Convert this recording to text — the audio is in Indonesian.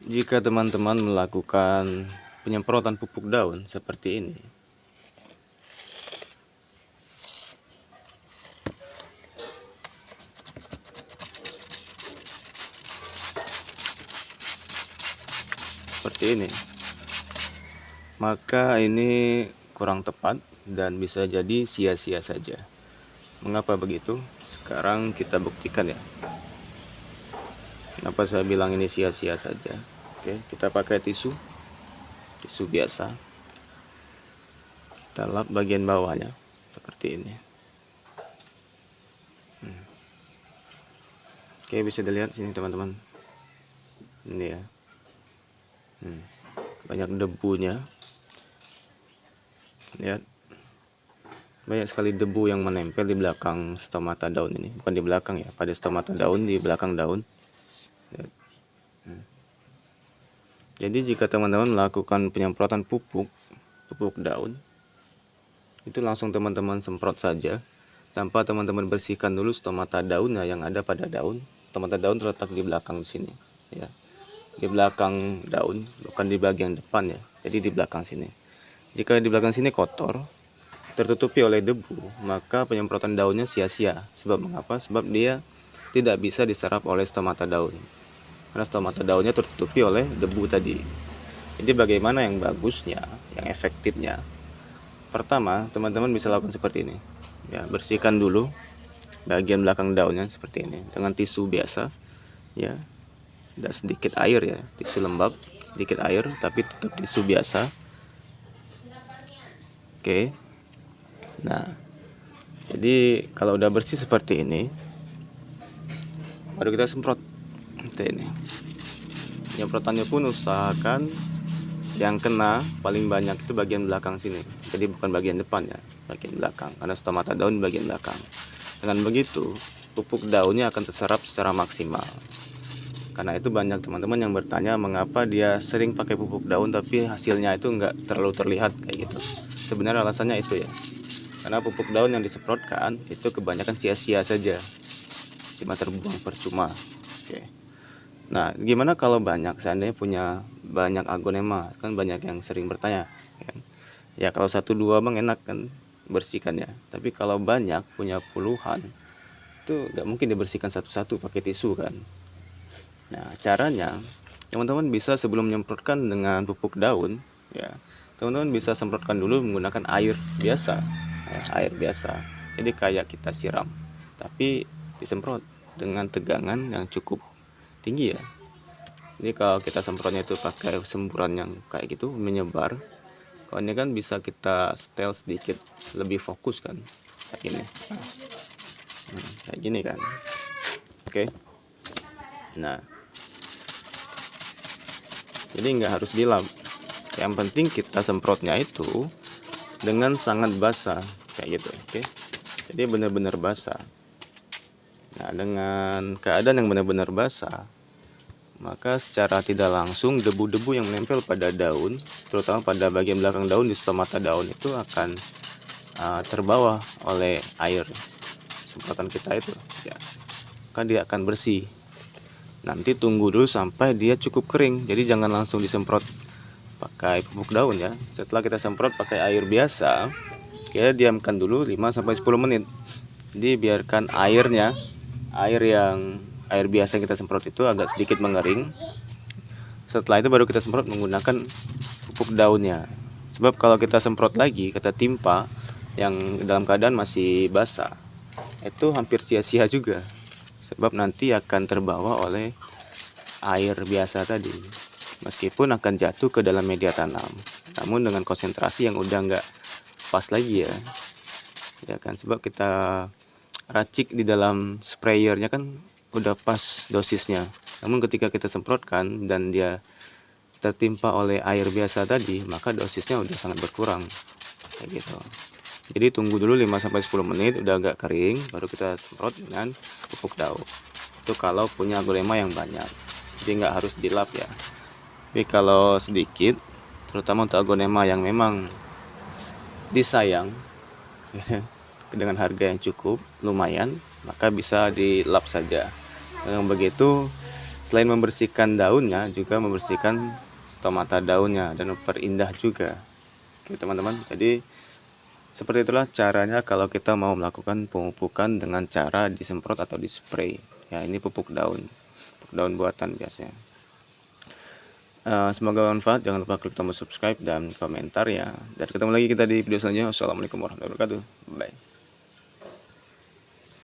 Jika teman-teman melakukan penyemprotan pupuk daun seperti ini, maka ini kurang tepat dan bisa jadi sia-sia saja. Mengapa begitu? Sekarang kita buktikan ya. Kenapa saya bilang ini sia-sia saja? Oke, kita pakai tisu biasa. Kita lap bagian bawahnya seperti ini. Oke, bisa dilihat sini teman-teman. Ini ya. Banyak debunya. Lihat. Banyak sekali debu yang menempel di belakang stomata daun ini. Bukan di belakang ya, pada stomata daun, di belakang daun. Lihat. Jadi jika teman-teman melakukan penyemprotan pupuk daun, itu langsung teman-teman semprot saja tanpa teman-teman bersihkan dulu stomata daunnya yang ada pada daun. Stomata daun terletak di belakang sini ya. Di belakang daun, bukan di bagian depan ya. Jadi di belakang sini. Jika di belakang sini kotor, tertutupi oleh debu, maka penyemprotan daunnya sia-sia. Sebab mengapa? Sebab dia tidak bisa diserap oleh stomata daun. Karena stomata daunnya tertutupi oleh debu tadi. Jadi bagaimana yang bagusnya, yang efektifnya? Pertama, teman-teman bisa lakukan seperti ini. Ya, bersihkan dulu bagian belakang daunnya seperti ini dengan tisu biasa. Ya, ada sedikit air ya, tisu lembab, sedikit air, tapi tetap tisu biasa. Oke. Nah, jadi kalau udah bersih seperti ini, baru kita semprot. Seperti ini. Penyemprotannya pun usahakan yang kena paling banyak itu bagian belakang sini. Jadi bukan bagian depan ya, bagian belakang. Karena stomata daun bagian belakang. Dengan begitu, pupuk daunnya akan terserap secara maksimal. Karena itu banyak teman-teman yang bertanya mengapa dia sering pakai pupuk daun tapi hasilnya itu nggak terlalu terlihat kayak gitu. Sebenarnya alasannya itu ya. Karena pupuk daun yang disemprotkan itu kebanyakan sia-sia saja, cuma terbuang percuma. Oke. Nah, gimana kalau seandainya punya banyak aglonema? Kan banyak yang sering bertanya kan? Ya kalau 1-2 bang enak kan bersihkannya. Tapi kalau banyak, punya puluhan, itu nggak mungkin dibersihkan satu-satu pakai tisu kan. Nah, caranya teman-teman bisa sebelum menyemprotkan dengan pupuk daun ya, teman-teman bisa semprotkan dulu menggunakan air biasa ya, air biasa. Jadi kayak kita siram, tapi disemprot dengan tegangan yang cukup tinggi ya. Jadi kalau kita semprotnya itu pakai semburan yang kayak gitu menyebar, kalau ini kan bisa kita setel sedikit lebih fokus kan, kayak gini. Kayak gini kan. Oke. Nah, jadi nggak harus dilap. Yang penting kita semprotnya itu dengan sangat basah kayak gitu. Oke. Jadi benar-benar basah. Nah, dengan keadaan yang benar-benar basah, maka secara tidak langsung debu-debu yang menempel pada daun, terutama pada bagian belakang daun di stomata daun itu akan terbawa oleh air semprotan kita itu ya. Kan dia akan bersih. Nanti tunggu dulu sampai dia cukup kering. Jadi jangan langsung disemprot pakai pupuk daun ya. Setelah kita semprot pakai air biasa, kita diamkan dulu 5-10 menit. Jadi biarkan air biasa yang kita semprot itu agak sedikit mengering. Setelah itu baru kita semprot menggunakan pupuk daunnya. Sebab kalau kita semprot lagi, kita timpa yang dalam keadaan masih basah, itu hampir sia-sia juga. Sebab nanti akan terbawa oleh air biasa tadi. Meskipun akan jatuh ke dalam media tanam, namun dengan konsentrasi yang udah nggak pas lagi ya. Ya kan, sebab kita racik di dalam sprayernya kan udah pas dosisnya. Namun ketika kita semprotkan dan dia tertimpa oleh air biasa tadi, maka dosisnya udah sangat berkurang kayak gitu. Jadi tunggu dulu 5-10 menit udah agak kering, baru kita semprot dengan pupuk daun. Itu kalau punya aglonema yang banyak. Jadi nggak harus dilap ya. Tapi kalau sedikit, terutama untuk aglonema yang memang disayang dengan harga yang cukup lumayan, maka bisa dilap saja. Dengan begitu selain membersihkan daunnya juga membersihkan stomata daunnya dan memperindah juga, oke teman-teman. Jadi seperti itulah caranya kalau kita mau melakukan pemupukan dengan cara disemprot atau dispray. Ya, ini pupuk daun buatan biasanya. Semoga bermanfaat. Jangan lupa klik tombol subscribe dan komentar ya. Dan ketemu lagi kita di video selanjutnya. Wassalamualaikum warahmatullahi wabarakatuh. Bye.